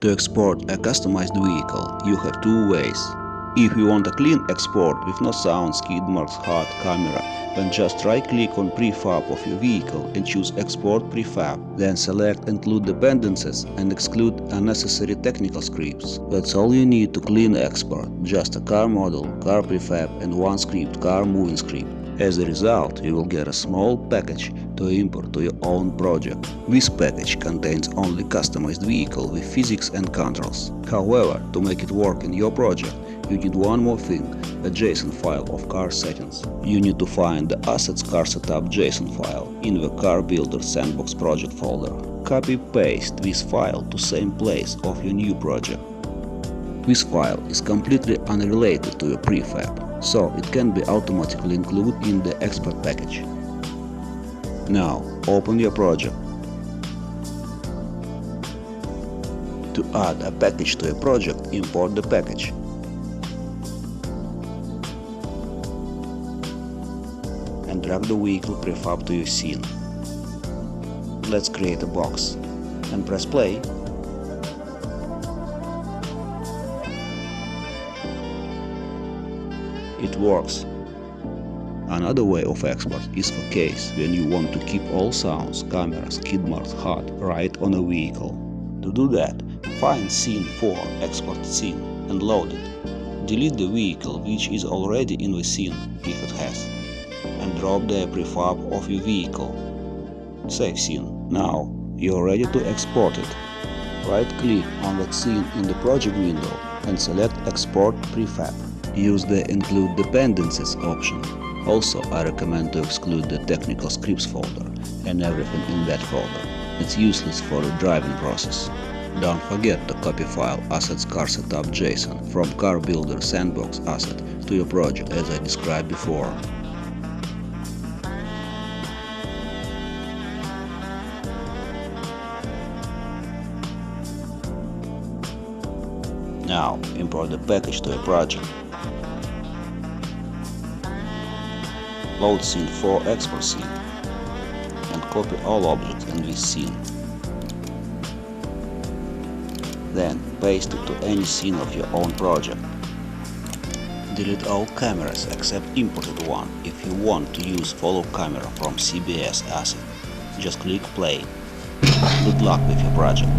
To export a customized vehicle, you have two ways. If you want a clean export with no sound, skid marks, HUD, camera, then just right-click on prefab of your vehicle and choose Export Prefab. Then select Include Dependencies and exclude unnecessary technical scripts. That's all you need to clean export, just a car model, car prefab and one script, car moving script. As a result, you will get a small package to import to your own project. This package contains only customized vehicle with physics and controls. However, to make it work in your project, you need one more thing, a JSON file of car settings. You need to find the assets car setup JSON file in the Car Builder Sandbox project folder. Copy-paste this file to same place of your new project. This file is completely unrelated to your prefab, so it can be automatically included in the export package. Now, open your project. To add a package to a project, import the package. And drag the vehicle prefab to your scene. Let's create a box and press play. It works. Another way of export is for case when you want to keep all sounds, cameras, skid marks, HUD right on a vehicle. To do that, find Scene 4 Export Scene and load it. Delete the vehicle which is already in the scene if it has, and drop the prefab of your vehicle. Save scene. Now you're ready to export it. Right-click on that scene in the project window and select Export Prefab. Use the Include Dependencies option. Also, I recommend to exclude the Technical Scripts folder and everything in that folder. It's useless for the driving process. Don't forget to copy file assets car setup JSON from Car Builder Sandbox asset to your project as I described before. Now import the package to a project. Load Scene 4 Export Scene and copy all objects in this scene. Then paste it to any scene of your own project. Delete all cameras except imported one if you want to use follow camera from CBS asset. Just click play. Good luck with your project.